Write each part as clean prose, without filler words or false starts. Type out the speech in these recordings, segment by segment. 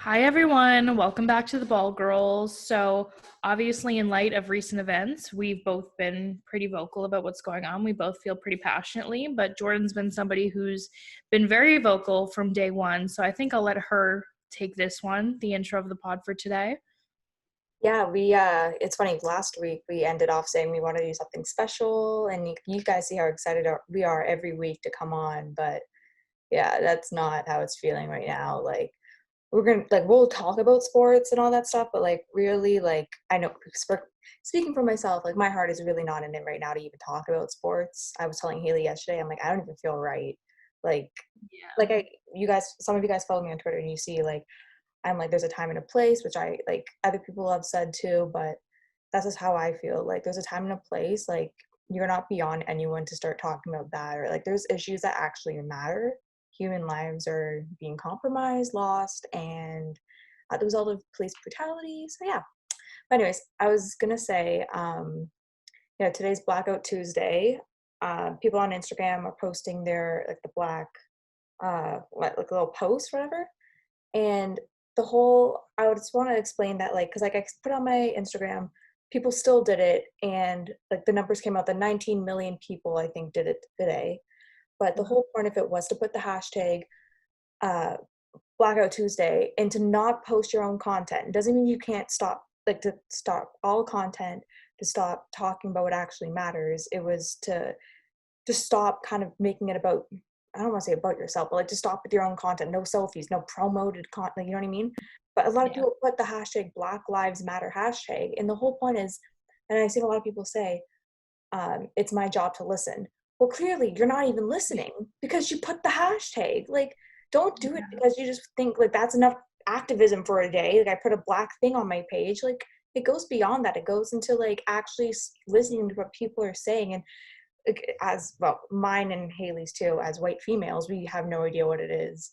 Hi, everyone. Welcome back to the Ball Girls. So, obviously, in light of recent events, we've both been pretty vocal about what's going on. We both feel pretty passionately, but Jordan's been somebody who's been very vocal from day one. So, I think I'll let her take this one, the intro of the pod for today. Yeah, it's funny, last week we ended off saying we want to do something special, and you guys see how excited we are every week to come on, but yeah, that's not how it's feeling right now. Like, we'll talk about sports and all that stuff, but like, really, like, I know, speaking for myself, like, my heart is really not in it right now to even talk about sports. I was telling Haley yesterday, I'm like, I don't even feel right. Like, Yeah. some of you guys follow me on Twitter, and you see, like, I'm like, there's a time and a place, which I like other people have said too, but that's just how I feel. Like, there's a time and a place. Like, you're not beyond anyone to start talking about that, or like, there's issues that actually matter. Human lives are being compromised, lost, and the result of police brutality. So yeah. But anyways, I was gonna say, today's Blackout Tuesday. People on Instagram are posting their like the black, like little posts, whatever, and I would just want to explain that, like, because like I put on my Instagram, people still did it, and like the numbers came out that 19 million people I think did it today. But the whole point of it was to put the hashtag uh, Blackout Tuesday and to not post your own content. It doesn't mean you can't stop, like, to stop all content, to stop talking about what actually matters. It was to just stop kind of making it about, I don't want to say about yourself, but like to stop with your own content, no selfies, no promoted content, you know what I mean? But a lot of Yeah. people put the hashtag Black Lives Matter hashtag, and the whole point is, and I've seen a lot of people say, it's my job to listen. Well, clearly you're not even listening because you put the hashtag. Like, don't do it because you just think like that's enough activism for a day. Like, I put a black thing on my page. Like, it goes beyond that. It goes into like actually listening to what people are saying. And as well, mine and Haley's too, as white females, we have no idea what it is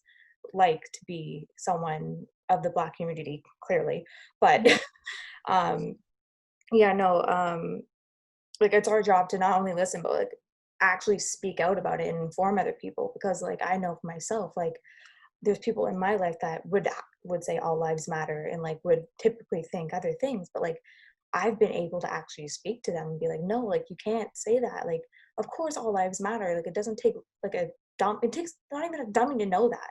like to be someone of the Black community, clearly. But um yeah, no, like, it's our job to not only listen, but like actually speak out about it and inform other people, because like I know for myself, like, there's people in my life that would say all lives matter and like would typically think other things, but like I've been able to actually speak to them and be like, no, like, you can't say that. Like, of course all lives matter. Like, it doesn't take like a dumb, it takes not even a dummy to know that.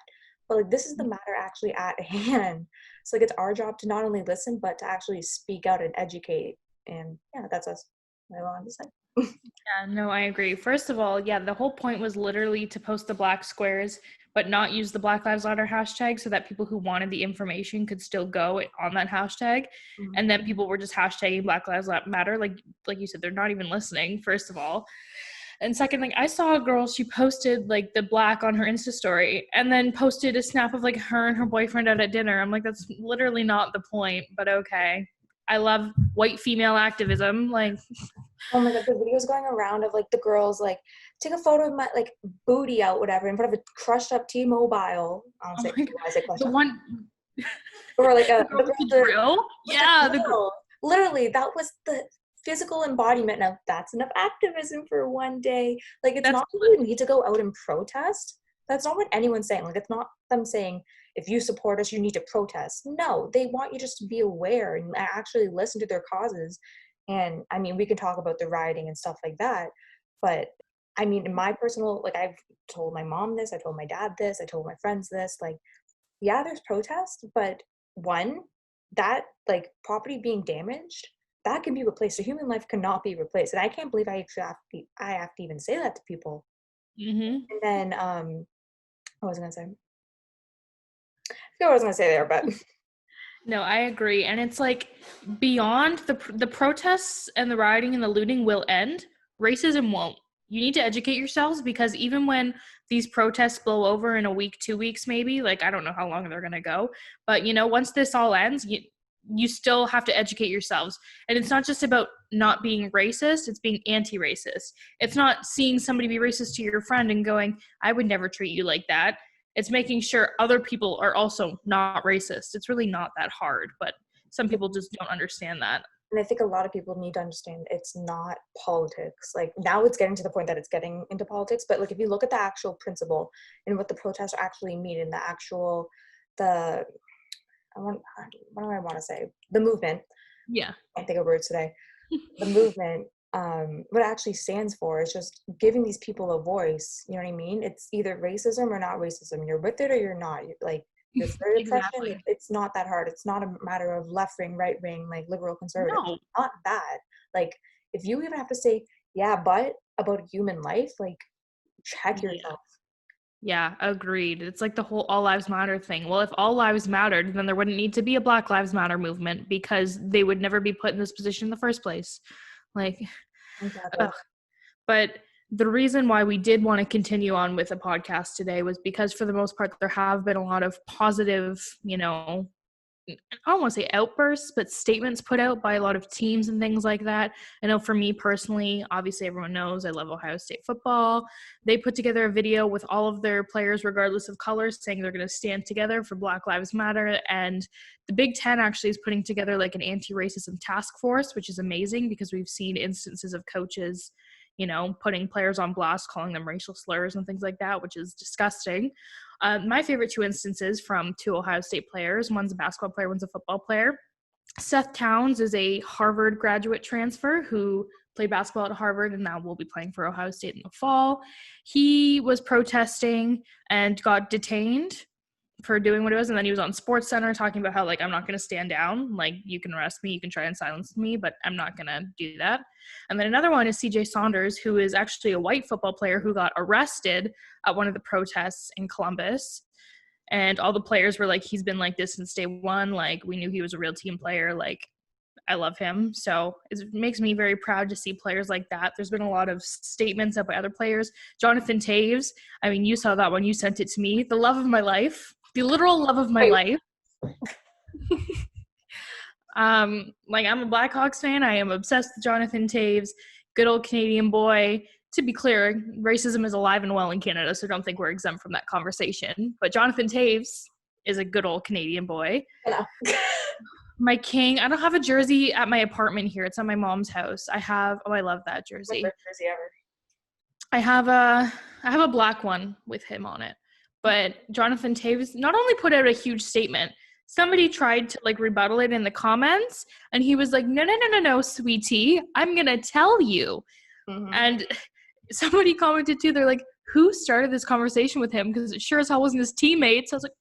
But like, this is the matter actually at hand. So like, it's our job to not only listen but to actually speak out and educate. And yeah, that's us. What I wanted to say. Yeah, no, I agree. First of all, yeah, the whole point was literally to post the black squares, but not use the Black Lives Matter hashtag so that people who wanted the information could still go on that hashtag. Mhm. And then people were just hashtagging Black Lives Matter. Like you said, they're not even listening, first of all. And second, like I saw a girl, she posted like the black on her Insta story and then posted a snap of like her and her boyfriend out at dinner. I'm like, that's literally not the point, but okay. I love white female activism. Like, Oh my god, the videos going around of like the girls like take a photo of my like booty out, whatever, in front of a crushed up T-Mobile. I don't oh say my God. I say crushed The up. one, Or like the the girl girl with the drill. with the Yeah, grill. Literally, that was the physical embodiment of that's enough activism for one day. Like, it's that's not that you need to go out and protest. That's not what anyone's saying. Like, it's not them saying if you support us, you need to protest. No, they want you just to be aware and actually listen to their causes. And I mean, we can talk about the rioting and stuff like that, but I mean, in my personal, like, I've told my mom this, I told my dad this, I told my friends this, like, yeah, there's protest, but one, that like property being damaged, that can be replaced. A human life cannot be replaced. And I can't believe I have to even say that to people. mm-hmm. And then what was I gonna say? I forget what I was gonna say there, but No, I agree. And it's like beyond the protests and the rioting and the looting will end, racism won't. You need to educate yourselves because even when these protests blow over in a week, 2 weeks maybe, like I don't know how long they're going to go, but once this all ends, you still have to educate yourselves. And it's not just about not being racist, it's being anti-racist. It's not seeing somebody be racist to your friend and going, "I would never treat you like that." It's making sure other people are also not racist. It's really not that hard, but some people just don't understand that. and I think a lot of people need to understand it's not politics. Like, now it's getting to the point that it's getting into politics, but like, if you look at the actual principle and what the protests actually mean and the what do I want to say? The movement. Yeah. I can't think of words today. The movement, what it actually stands for is just giving these people a voice. You know what I mean? It's either racism or not racism. You're with it or you're not. You're for oppression. Exactly. It's not that hard. It's not a matter of left wing, right wing, like liberal, conservative. No. It's not that. Like, if you even have to say, yeah, but about human life, like, check yourself. Yeah, agreed. It's like the whole all lives matter thing. Well, if all lives mattered, then there wouldn't need to be a Black Lives Matter movement because they would never be put in this position in the first place. Like, Exactly. but the reason why we did want to continue on with a podcast today was because for the most part, there have been a lot of positive, I don't want to say outbursts, but statements put out by a lot of teams and things like that. I know for me personally, obviously everyone knows I love Ohio State football. They put together a video with all of their players, regardless of color, saying they're going to stand together for Black Lives Matter. And the Big Ten actually is putting together like an anti-racism task force, which is amazing because we've seen instances of coaches, putting players on blast, calling them racial slurs and things like that, which is disgusting. My favorite two instances from two Ohio State players, one's a basketball player, one's a football player. Seth Towns is a Harvard graduate transfer who played basketball at Harvard and now will be playing for Ohio State in the fall. He was protesting and got detained for doing what it was, and then he was on SportsCenter talking about how, like, I'm not going to stand down, like, you can arrest me, you can try and silence me, but I'm not going to do that. And then another one is CJ Saunders, who is actually a white football player who got arrested at one of the protests in Columbus, and all the players were like, he's been like this since day one, like, we knew he was a real team player, like, I love him. So it makes me very proud to see players like that. There's been a lot of statements up by other players. Jonathan Taves, I mean, you saw that when you sent it to me, the love of my life. The literal love of my life. Like, I'm a Blackhawks fan. I am obsessed with Jonathan Taves, good old Canadian boy. To be clear, racism is alive and well in Canada, so don't think we're exempt from that conversation. But Jonathan Taves is a good old Canadian boy. My king. I don't have a jersey at my apartment here. It's at my mom's house. I love that jersey. Best jersey ever. I have a black one with him on it. But Jonathan Taves not only put out a huge statement, somebody tried to like rebuttal it in the comments, and he was like, no, sweetie, I'm going to tell you. Mm-hmm. And somebody commented too, they're like, who started this conversation with him? Because it sure as hell wasn't his teammates. I was like,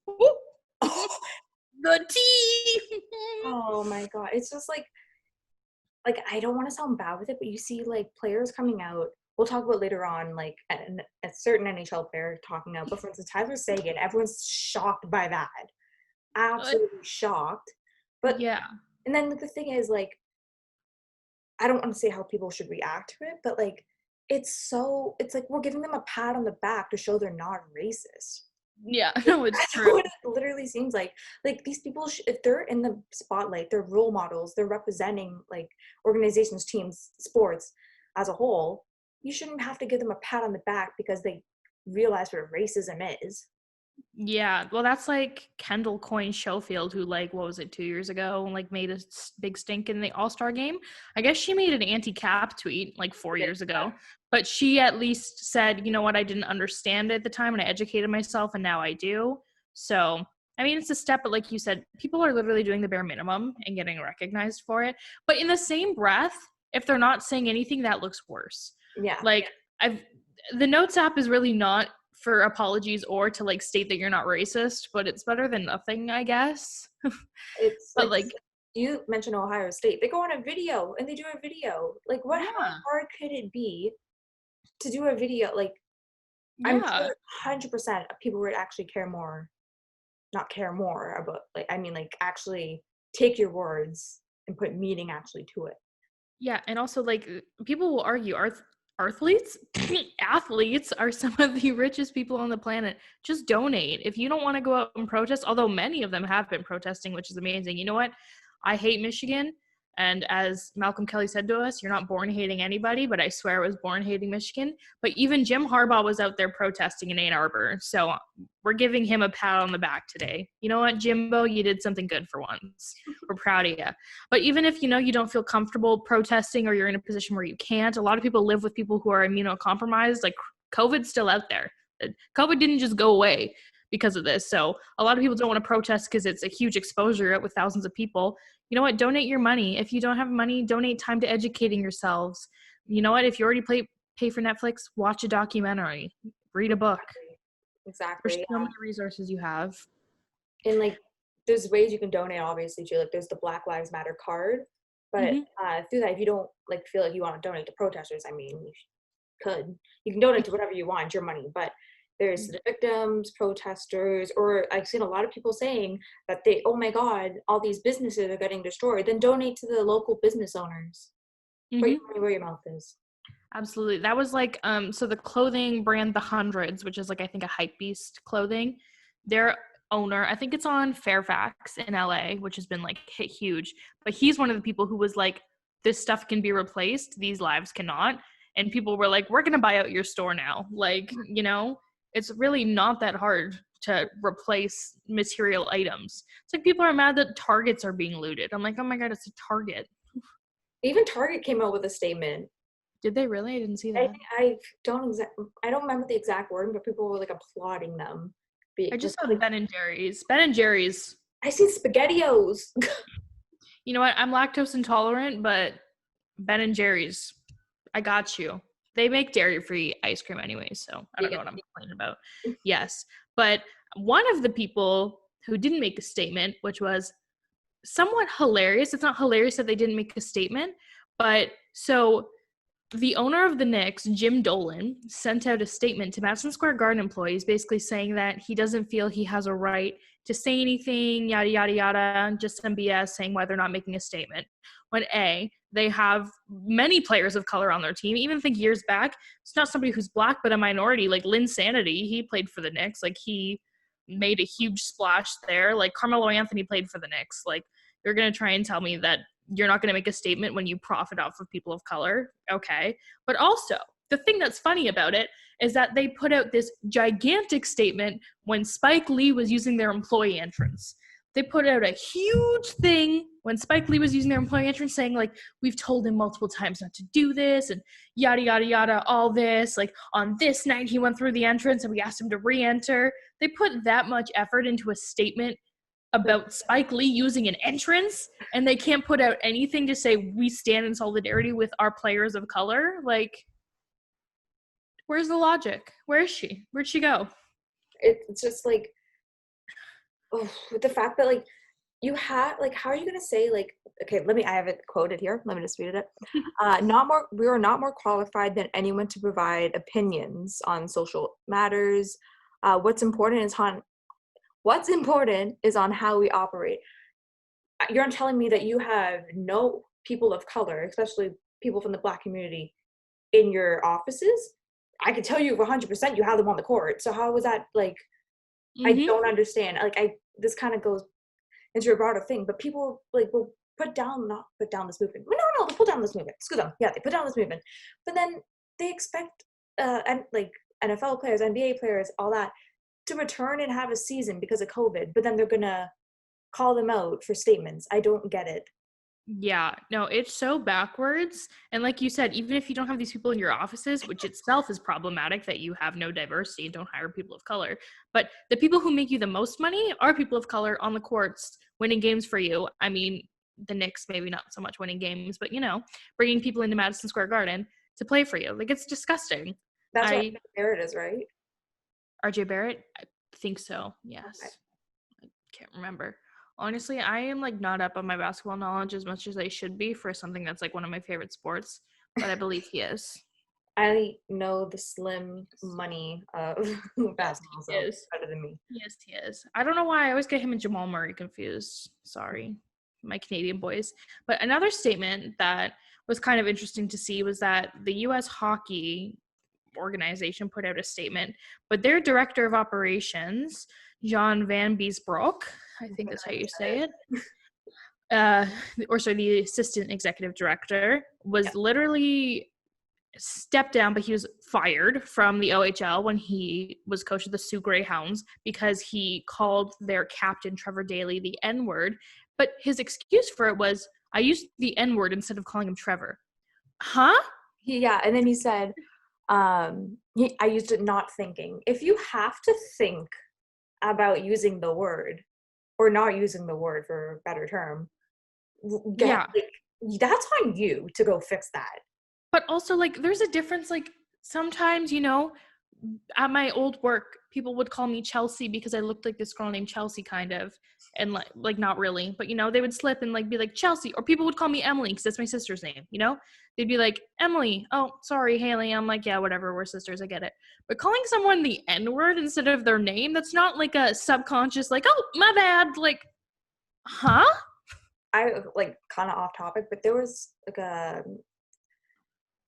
the team. Oh my God. It's just like I don't want to sound bad with it, but you see like players coming out. We'll talk about later on, like a certain NHL player talking out. But for instance, Tyler Seguin, everyone's shocked by that. Absolutely shocked. But yeah. And then the thing is, like, I don't want to say how people should react to it, but like, it's like we're giving them a pat on the back to show they're not racist. Yeah, no, it's true. What it literally seems like these people, if they're in the spotlight, they're role models, they're representing like organizations, teams, sports as a whole. You shouldn't have to give them a pat on the back because they realize what racism is. Yeah, well, that's like Kendall Coyne Schofield, who, like, what was it, 2 years ago, like, made a big stink in the All-Star game. I guess she made an anti-cap tweet like 4 years ago, but she at least said, you know what, I didn't understand it at the time, and I educated myself, and now I do. So, I mean, it's a step, but like you said, people are literally doing the bare minimum and getting recognized for it. But in the same breath, if they're not saying anything, that looks worse. Yeah. Like, the Notes app is really not for apologies or to like state that you're not racist, but it's better than nothing, I guess. It's but like you mentioned Ohio State, they go on a video and they do a video. Like, what how hard could it be to do a video? Like, I'm sure 100% of people would actually not care more about, like, I mean, like, actually take your words and put meaning actually to it. Yeah, and also, like, people will argue, athletes are some of the richest people on the planet. Just donate. If you don't want to go out and protest, although many of them have been protesting, which is amazing. You know what? I hate Michigan. And as Malcolm Kelly said to us, you're not born hating anybody, but I swear I was born hating Michigan. But even Jim Harbaugh was out there protesting in Ann Arbor. So we're giving him a pat on the back today. You know what, Jimbo? You did something good for once. We're proud of you. But even if, you don't feel comfortable protesting or you're in a position where you can't, a lot of people live with people who are immunocompromised. Like, COVID's still out there. COVID didn't just go away. because of this. So a lot of people don't want to protest because it's a huge exposure with thousands of people. You know what? Donate your money. If you don't have money, donate time to educating yourselves. You know what? If you already pay for Netflix, watch a documentary, read a book. There's Exactly. so many resources you have. And like, there's ways you can donate, obviously, too. Like, there's the Black Lives Matter card, but through that, if you don't like feel like you want to donate to protesters, I mean, you can donate to whatever you want, your money. But there's the victims, protesters, or I've seen a lot of people saying that oh my God, all these businesses are getting destroyed. Then donate to the local business owners. Put your money where your mouth is. Absolutely. That was like, so the clothing brand The Hundreds, which is like, I think a Hypebeast clothing, their owner, I think it's on Fairfax in LA, which has been like hit huge, but he's one of the people who was like, this stuff can be replaced, these lives cannot. And people were like, we're going to buy out your store now. Like, you know, it's really not that hard to replace material items. It's like people are mad that Targets are being looted. I'm like, oh my God, it's a Target. Even Target came out with a statement. Did they really? I didn't see that. I don't remember the exact word, but people were like applauding them. I just saw Ben and Jerry's. Ben and Jerry's. I see SpaghettiOs. You know what? I'm lactose intolerant, but Ben and Jerry's, I got you. They make dairy-free ice cream anyway, so I don't know what I'm complaining about. Yes. But one of the people who didn't make a statement, which was somewhat hilarious. It's not hilarious that they didn't make a statement, but so the owner of the Knicks, Jim Dolan, sent out a statement to Madison Square Garden employees basically saying that he doesn't feel he has a right to say anything, yada, yada, yada, just some BS saying why they're not making a statement. When A, they have many players of color on their team. Even think years back, it's not somebody who's black, but a minority, like Lynn Sanity, he played for the Knicks. Like, he made a huge splash there. Like, Carmelo Anthony played for the Knicks. Like, you're going to try and tell me that you're not going to make a statement when you profit off of people of color. Okay. But also, the thing that's funny about it is that they put out this gigantic statement when Spike Lee was using their employee entrance. They put out a huge thing when Spike Lee was using their employee entrance saying, like, we've told him multiple times not to do this and yada, yada, yada, all this. Like, on this night, he went through the entrance and we asked him to re-enter. They put that much effort into a statement about Spike Lee using an entrance, and they can't put out anything to say we stand in solidarity with our players of color. Like, where's the logic? Where is she? Where'd she go? It's just like, oh, with the fact that like you have like, how are you gonna say like, okay, I have it quoted here. Let me just read it. We are not more qualified than anyone to provide opinions on social matters. What's important is on how we operate. You're telling me that you have no people of color, especially people from the Black community, in your offices? I can tell you 100% you have them on the court. So how was that like? I don't understand. Like, this kind of goes into a broader thing, but people like will not put down this movement. No, they put down this movement. Screw them. Yeah, they put down this movement. But then they expect and like NFL players, NBA players, all that, to return and have a season because of COVID, but then they're gonna call them out for statements. I don't get it. Yeah, no, it's so backwards. And like you said, even if you don't have these people in your offices, which itself is problematic that you have no diversity and don't hire people of color, but the people who make you the most money are people of color on the courts winning games for you. I mean, the Knicks maybe not so much winning games, but you know, bringing people into Madison Square Garden to play for you. Like, it's disgusting. That's what Barrett is, right? RJ Barrett? I think so, yes. Okay. I can't remember. Honestly, I am like not up on my basketball knowledge as much as I should be for something that's like one of my favorite sports, but I believe he is. I know the slim money of basketball, so he's better than me. Yes, he is. I don't know why I always get him and Jamal Murray confused. Sorry, my Canadian boys. But another statement that was kind of interesting to see was that the U.S. Hockey organization put out a statement, but their director of operations, John Van Beesbroek, I think that's how you say it, the assistant executive director, was literally stepped down, but he was fired from the OHL when he was coach of the Sioux Greyhounds because he called their captain, Trevor Daley, the N-word. But his excuse for it was, I used the N-word instead of calling him Trevor. Huh? Yeah, and then he said, I used it not thinking. If you have to think about using the word or not using the word for a better term, Yeah. that's on you to go fix that. But also, like, there's a difference. Like, sometimes, at my old work, people would call me Chelsea because I looked like this girl named Chelsea, kind of, and like not really, but they would slip and like be like Chelsea, or people would call me Emily because that's my sister's name. They'd be like Emily. Oh, sorry, Haley. I'm like, yeah, whatever. We're sisters. I get it. But calling someone the N word instead of their name, that's not like a subconscious, like, oh, my bad. Like, huh? I like kind of off topic, but there was like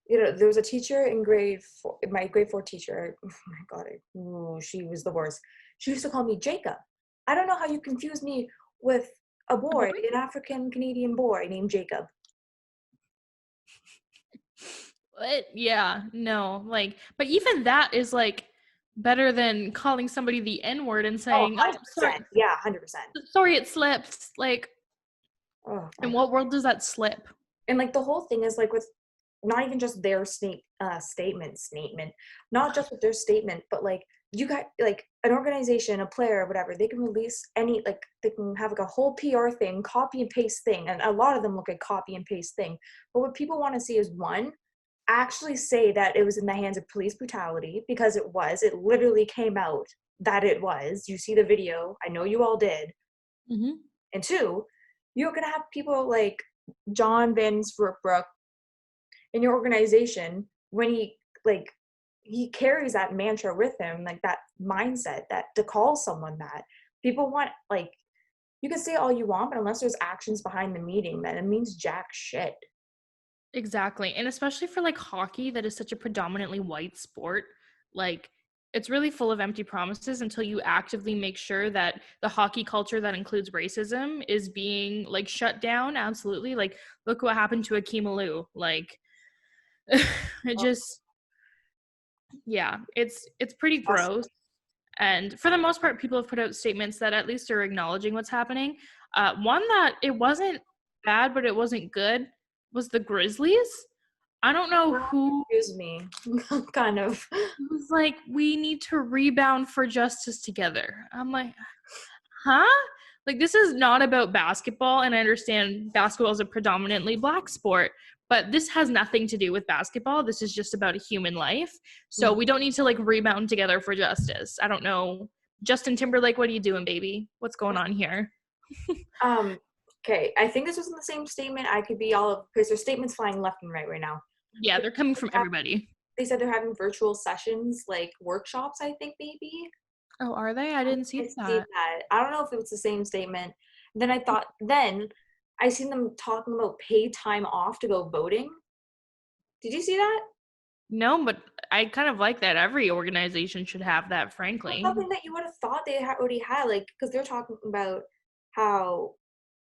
there was a teacher in grade 4, my grade 4 teacher. Oh my God, she was the worst. She used to call me Jacob. I don't know how you confuse me with a A boy? boy, an African Canadian boy named Jacob. What? Yeah, no, like, but even that is like better than calling somebody the N word and Oh, saying, "Oh, sorry, 100%. Yeah, 100%. sorry, it slipped." Like, Oh in my God. what world does that slip? And like the whole thing is like with not even just their statement, not just with their statement, but like you got like an organization, a player, whatever, they can release any, like they can have like a whole PR thing, copy and paste thing, and a lot of them look like copy and paste thing. But what people want to see is one, actually say that it was in the hands of police brutality, because it literally came out that it was. You see the video, I know you all did. Mm-hmm. And two, you're gonna have people like John Van Brook in your organization, when he carries that mantra with him, like that mindset, that to call someone that, people want, like, you can say all you want, but unless there's actions behind the meeting, then it means jack shit. Exactly. And especially for like hockey, that is such a predominantly white sport, like it's really full of empty promises until you actively make sure that the hockey culture that includes racism is being like shut down. Absolutely. Like, look what happened to Akeem Alou. Like, it just, yeah, it's pretty gross. And for the most part, people have put out statements that at least are acknowledging what's happening. One that it wasn't bad, but it wasn't good was the Grizzlies. I don't know who Excuse me. Kind of. was like, we need to rebound for justice together. I'm like, huh? Like, this is not about basketball, and I understand basketball is a predominantly Black sport, but this has nothing to do with basketball. This is just about a human life. So we don't need to like rebound together for justice. I don't know. Justin Timberlake, what are you doing, baby? What's going on here? um okay, I think this was in the same statement. I could be all of, because there's statements flying left and right now. Yeah, they're coming from everybody. They said they're having virtual sessions, like workshops, I think, maybe. Oh, are they? I didn't I see see that. that. I don't know if it was the same statement. Then I seen them talking about paid time off to go voting. Did you see that? No, but I kind of like that. Every organization should have that, That's frankly. something that you would have thought they already had, like, because they're talking about how,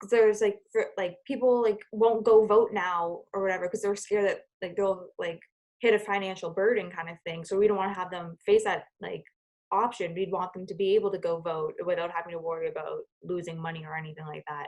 'cause there's like like people like won't go vote now or whatever because they're scared that like they'll like hit a financial burden kind of thing. So we don't want to have them face that like option. We'd want them to be able to go vote without having to worry about losing money or anything like that. I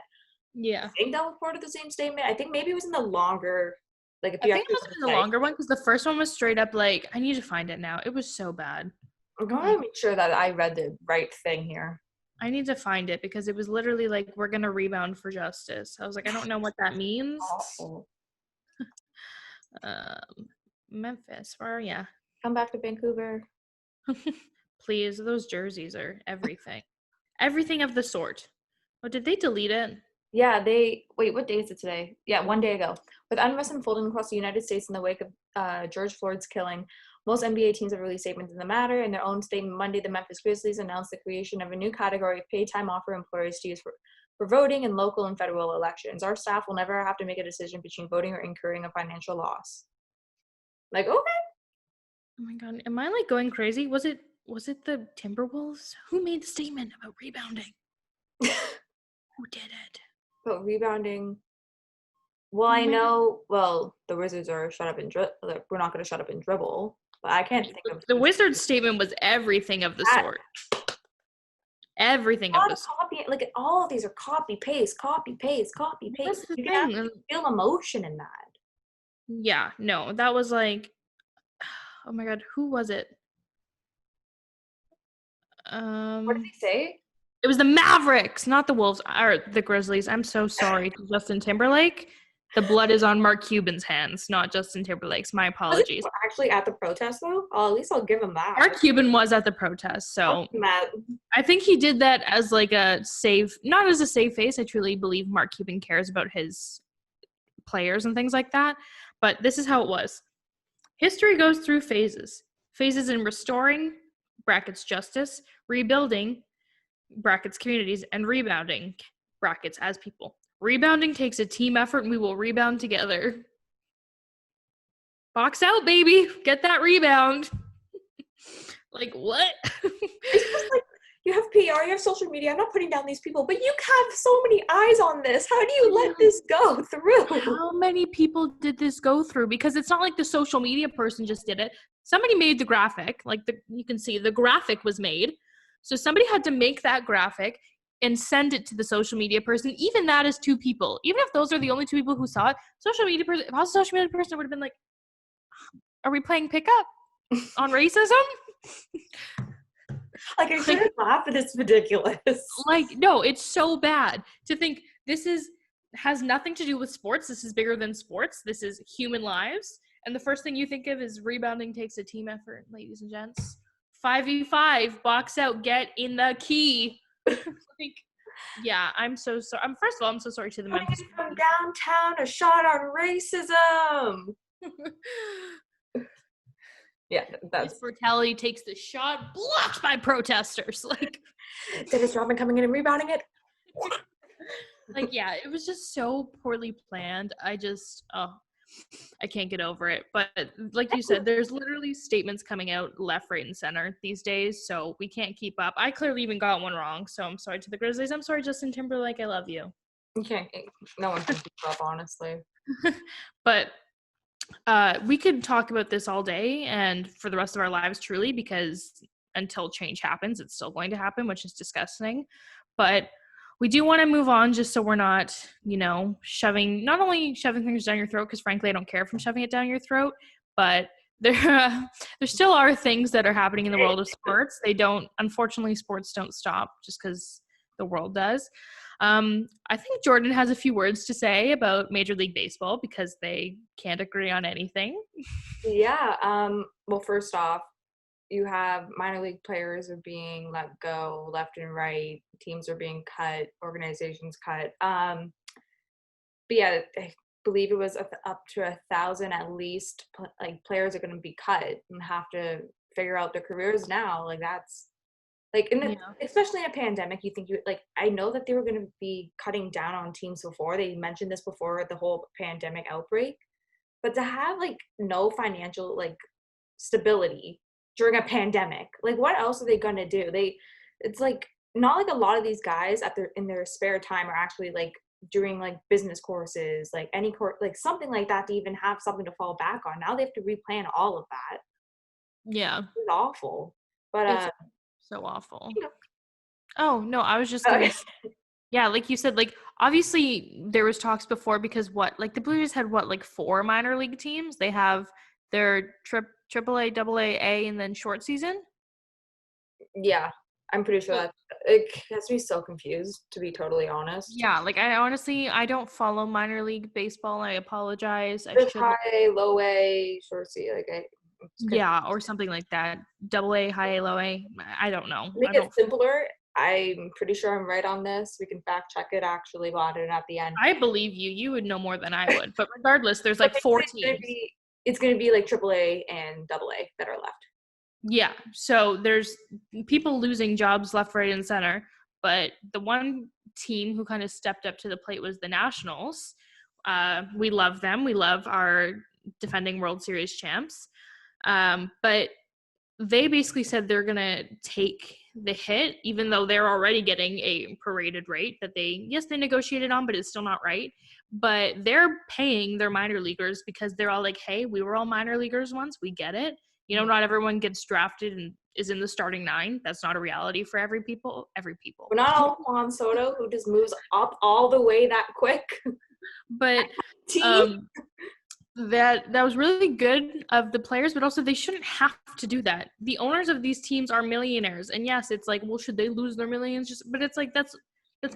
Yeah. think that was part of the same statement. I think maybe it was in the longer, like if I you think it actually must want have to been the type. longer one because the first one was straight up like, I need to find it now. It was so bad. I'm going Like, to make sure that I read the right thing here. I need to find it because it was literally like, we're going to rebound for justice. I was like, I don't know what that means. Awful. Memphis, where are ya? Come back to Vancouver. Please, those jerseys are everything. Everything of the sort. Oh, did they delete it? Yeah, they wait. What day is it today? Yeah, one day ago. With unrest unfolding across the United States in the wake of George Floyd's killing, most NBA teams have released statements in the matter. In their own statement Monday, the Memphis Grizzlies announced the creation of a new category of paid time off for employers to use for voting in local and federal elections. Our staff will never have to make a decision between voting or incurring a financial loss. Like, okay. Oh my god, am I like going crazy? Was it the Timberwolves? Who made the statement about rebounding? Who did it? But rebounding. Well, Oh I my god. know. Well, the Wizards are shut up and we're not going to shut up and dribble. But I can't think of The Wizards statement was everything of the that. sort. Everything A of lot the of sort. copy, like all of these are copy paste, copy paste, copy paste. That's the You can thing. actually feel emotion in that. Yeah, no, that was like, oh my god, who was it? What did he say? It was the Mavericks, not the Wolves or the Grizzlies. I'm so sorry to Justin Timberlake. The blood is on Mark Cuban's hands, not Justin Timberlake's. My Was it apologies. actually at the protest though? Oh, at least I'll give him that. Mark Cuban was at the protest, so Matt. I think he did that as like a save, not as a save face. I truly believe Mark Cuban cares about his players and things like that. But this is how it was. History goes through phases. Phases in restoring, brackets justice, rebuilding, brackets communities, and rebounding, brackets as people. Rebounding takes a team effort and we will rebound together. Box out, baby. Get that rebound. Like, what? It's just like, you have PR, you have social media. I'm not putting down these people, but you have so many eyes on this. How do you let this go through? How many people did this go through? Because it's not like the social media person just did it. Somebody made the graphic. Like, you can see the graphic was made. So somebody had to make that graphic and send it to the social media person. Even that is two people. Even if those are the only two people who saw it, social media person, if I was a social media person, would have been like, are we playing pickup on racism? Like, I shouldn't laugh, but it's ridiculous. Like, no, it's so bad to think this has nothing to do with sports. This is bigger than sports. This is human lives. And the first thing you think of is rebounding takes a team effort, ladies and gents. 5v5, box out, get in the key. Like, yeah, I'm so sorry. First of all, I'm so sorry to the Memphis. From downtown, a shot on racism. Yeah, that's. Bertelli takes the shot, blocked by protesters. Like, Dennis Rodman coming in and rebounding it. Like, yeah, it was just so poorly planned. I can't get over it. But like you said, there's literally statements coming out left, right, and center these days, so we can't keep up. I clearly even got one wrong, so I'm sorry to the Grizzlies. I'm sorry, Justin Timberlake. I love you. Okay, no one can keep up, honestly. But we could talk about this all day and for the rest of our lives, truly, because until change happens, it's still going to happen, which is disgusting. But we do want to move on just so we're not, not only shoving things down your throat, because frankly, I don't care if I'm shoving it down your throat, but there still are things that are happening in the world of sports. Unfortunately, sports don't stop just because the world does. I think Jordan has a few words to say about Major League Baseball because they can't agree on anything. Yeah. Well, first off, you have minor league players are being let go left and right. Teams are being cut. Organizations cut. But yeah, I believe it was up to 1,000 at least. Like, players are going to be cut and have to figure out their careers now. Like, that's. Like, especially in a pandemic, you think I know that they were going to be cutting down on teams before. They mentioned this before the whole pandemic outbreak. But to have, no financial, stability during a pandemic, what else are they going to do? It's, not like a lot of these guys in their spare time are actually, doing, business courses, any course, something like that to even have something to fall back on. Now they have to replan all of that. Yeah. It's awful. But, so awful. Oh, no, I was just going to say, yeah, like you said, obviously there was talks before because the Blue Jays had 4 minor league teams? They have their AAA, AA, and then short season? Yeah, I'm pretty sure that it has me so confused, to be totally honest. Yeah, I don't follow minor league baseball. I apologize. There's high, low A, short C, yeah, or something like that. AA, high A, low A. I don't know. Make it simpler. I'm pretty sure I'm right on this. We can fact check it. Actually, we'll add it at the end. I believe you. You would know more than I would. But regardless, there's 4 teams. It's going to be AAA and AA that are left. Yeah. So there's people losing jobs left, right, and center. But the one team who kind of stepped up to the plate was the Nationals. We love them. We love our defending World Series champs. But they basically said they're going to take the hit, even though they're already getting a prorated rate that they negotiated on, but it's still not right. But they're paying their minor leaguers because they're all like, hey, we were all minor leaguers once. We get it. Not everyone gets drafted and is in the starting 9. That's not a reality for every people. But not all Juan Soto, who just moves up all the way that quick. But that was really good of the players, but also they shouldn't have to do that. The owners of these teams are millionaires, and yes, it's like, well, should they lose their millions? But it's like that's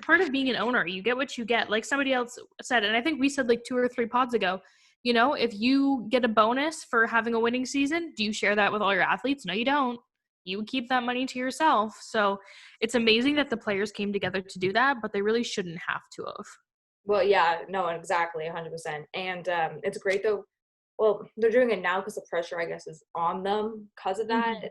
part of being an owner. You get what you get. Like somebody else said, and I think we said like 2 or 3 pods ago. If you get a bonus for having a winning season, do you share that with all your athletes? No, you don't. You keep that money to yourself. So it's amazing that the players came together to do that, but they really shouldn't have to have. Well, yeah, no, exactly, 100%. And it's great though. Well, they're doing it now because the pressure, I guess, is on them because of that.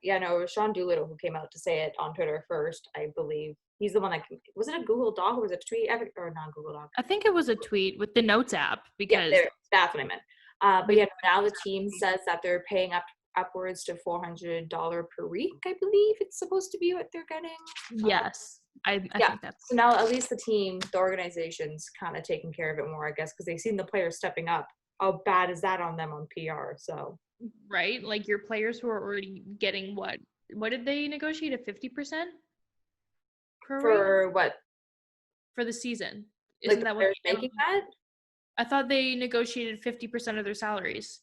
Yeah, no, it was Sean Doolittle who came out to say it on Twitter first, I believe. He's the one that was it a Google Doc or was it a tweet? Or not Google Doc? I think it was a tweet with the Notes app because that's what I meant. But yeah, now the team says that they're paying upwards to $400 per week. I believe it's supposed to be what they're getting. Yes, I think that's so now at least the organization's kind of taking care of it more, I guess, because they've seen the players stepping up. How bad is that on them on PR? So right, like your players who are already getting what did they negotiate, a 50% for what for the season? Isn't like that what they're making that? I thought they negotiated 50% of their salaries.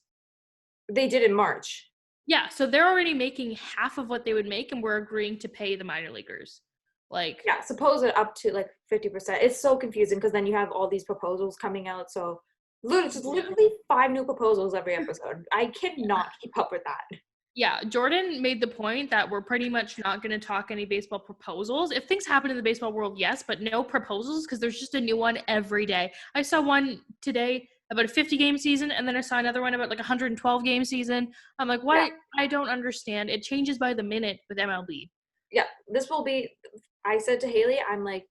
They did in March. Yeah, so they're already making half of what they would make, and we're agreeing to pay the minor leaguers. Like, yeah, suppose it up to like 50%. It's so confusing because then you have all these proposals coming out. So literally 5 new proposals every episode. I cannot keep up with that. Yeah, Jordan made the point that we're pretty much not going to talk any baseball proposals. If things happen in the baseball world, yes, but no proposals because there's just a new one every day. I saw one today about a 50-game season, and then I saw another one about like a 112-game season. I'm like, what? Yeah. I don't understand. It changes by the minute with MLB. Yeah, this will be, I said to Haley, I'm like,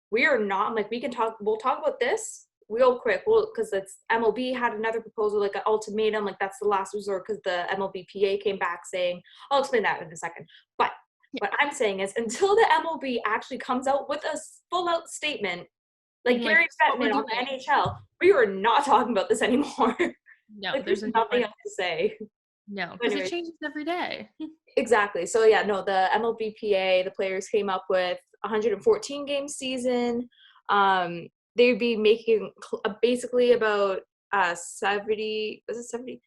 we are not, I'm like, we'll talk about this real quick. Well, because it's MLB had another proposal, like an ultimatum, like that's the last resort because the MLBPA came back saying, I'll explain that in a second. But what I'm saying is until the MLB actually comes out with a full out statement, like Gary Bettman on the NHL, we are not talking about this anymore. No, like, there's nothing else to say. No, because it changes every day. Exactly. So yeah, no, the MLBPA, the players came up with 114 game season. They would be making basically about 70. Was it 70?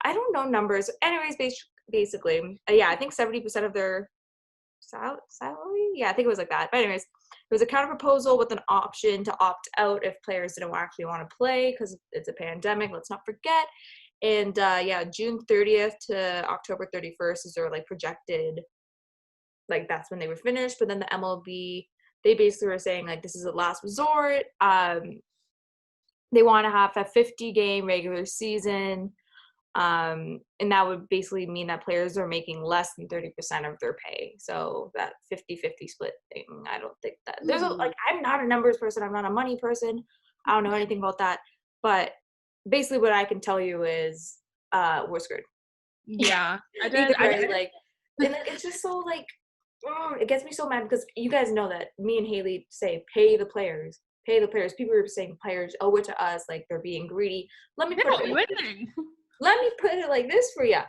I don't know numbers. Anyways, basically, yeah, I think 70% of their salary. Yeah, I think it was like that. But anyways, it was a counter proposal with an option to opt out if players didn't actually want to play because it's a pandemic. Let's not forget. And yeah, June 30th to October 31st is their like projected, like that's when they were finished. But then the MLB, they basically were saying like this is a last resort. They want to have a 50-game regular season. And that would basically mean that players are making less than 30% of their pay. So that 50-50 split thing, I don't think that there's I'm not a numbers person. I'm not a money person. I don't know anything about that. But basically what I can tell you is we're screwed. Yeah. It's just so like, it gets me so mad because you guys know that me and Haley say pay the players. People are saying players owe it to us, like they're being greedy. Let me put it like this for you.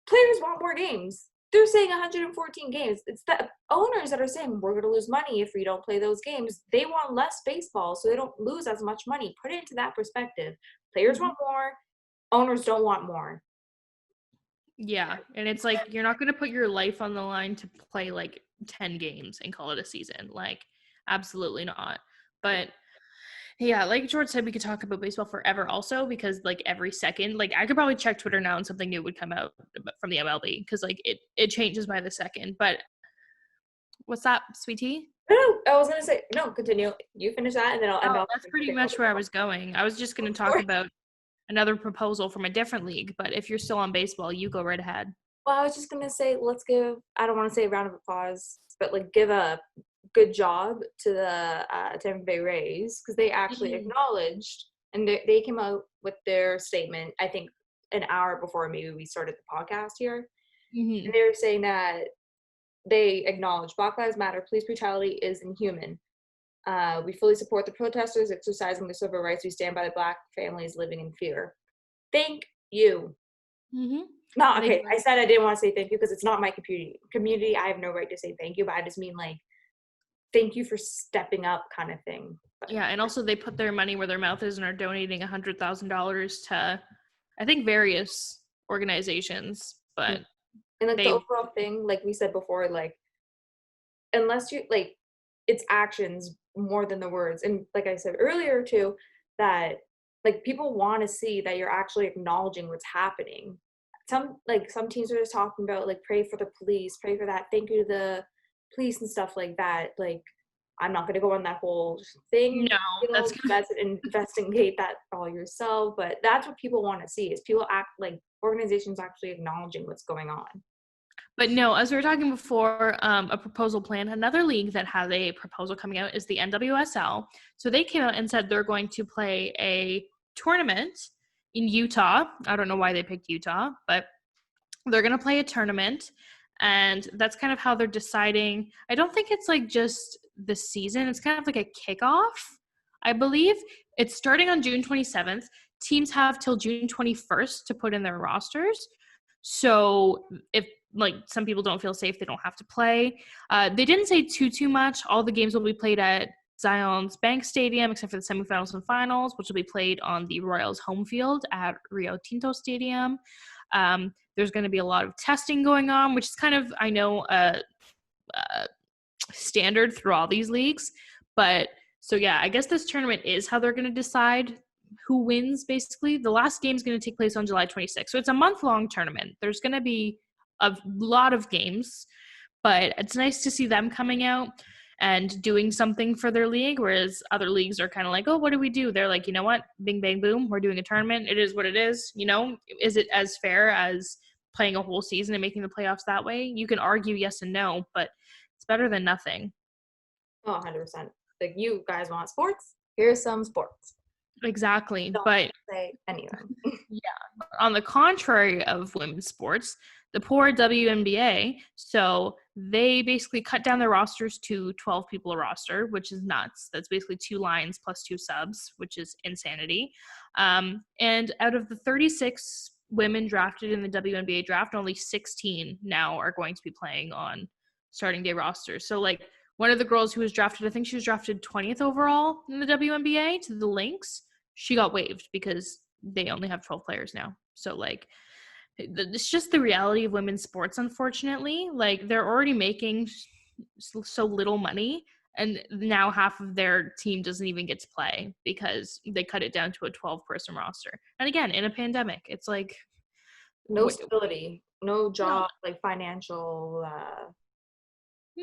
Players want more games. They're saying 114 games. It's the owners that are saying we're going to lose money if we don't play those games. They want less baseball so they don't lose as much money. Put it into that perspective. Players want more. Owners don't want more. Yeah, and it's like you're not going to put your life on the line to play like 10 games and call it a season. Like, absolutely not. But yeah, like George said, we could talk about baseball forever also because like every second, like I could probably check Twitter now and something new would come out from the MLB because like it changes by the second. But what's that, sweet tea? No, I was going to say, no, continue. You finish that and then I'll end off. That's pretty much where I was going. I was just going to talk about another proposal from a different league, but if you're still on baseball, you go right ahead. Well, I was just going to say, I don't want to say a round of applause, but like give a good job to the Tampa Bay Rays because they actually acknowledged and they came out with their statement, I think an hour before maybe we started the podcast here. And they were saying that they acknowledge Black Lives Matter, police brutality is inhuman. We fully support the protesters exercising their civil rights. We stand by the Black families living in fear. Thank you. No, okay. I said I didn't want to say thank you because it's not my community. I have no right to say thank you, but I just mean like, thank you for stepping up kind of thing. Yeah, and also they put their money where their mouth is and are donating $100,000 to I think various organizations, but And like the they overall thing, like we said before, like unless you like it's actions more than the words. And like I said earlier too, that like people want to see that you're actually acknowledging what's happening. Some teams are just talking about like pray for the police, pray for that, thank you to the police and stuff like that. Like I'm not gonna go on that whole thing, no, that's you guys investigate that all yourself. But that's what people want to see is people act like organizations actually acknowledging what's going on. But no, as we were talking before, a proposal plan, another league that has a proposal coming out is the NWSL. So they came out and said they're going to play a tournament in Utah. I don't know why they picked Utah, but they're going to play a tournament. And that's kind of how they're deciding. I don't think it's like just the season. It's kind of like a kickoff, I believe. It's starting on June 27th. Teams have till June 21st to put in their rosters. So if like some people don't feel safe, they don't have to play. They didn't say too much. All the games will be played at Zion's Bank Stadium, except for the semifinals and finals, which will be played on the Royals home field at Rio Tinto Stadium. There's going to be a lot of testing going on, which is kind of, I know, standard through all these leagues. But so, yeah, I guess this tournament is how they're going to decide who wins, basically. The last game is going to take place on July 26th. So it's a month-long tournament. There's going to be a lot of games, but it's nice to see them coming out and doing something for their league, whereas other leagues are kind of like, oh, what do we do? They're like, you know what? Bing, bang, boom. We're doing a tournament. It is what it is. You know, is it as fair as playing a whole season and making the playoffs that way? You can argue yes and no, but it's better than nothing. Oh, 100%. Like you guys want sports? Here's some sports. Exactly. Don't But say anything. yeah, on the contrary of women's sports, the poor WNBA, so they basically cut down their rosters to 12 people a roster, which is nuts. That's basically 2 lines plus 2 subs, which is insanity. And out of the 36 women drafted in the WNBA draft, only 16 now are going to be playing on starting day rosters. So like one of the girls who was drafted, I think she was drafted 20th overall in the WNBA to the Lynx. She got waived because they only have 12 players now. So like it's just the reality of women's sports, unfortunately. Like they're already making so little money, and now half of their team doesn't even get to play because they cut it down to a 12-person roster. And again, in a pandemic, it's like No stability, no job, no. like financial.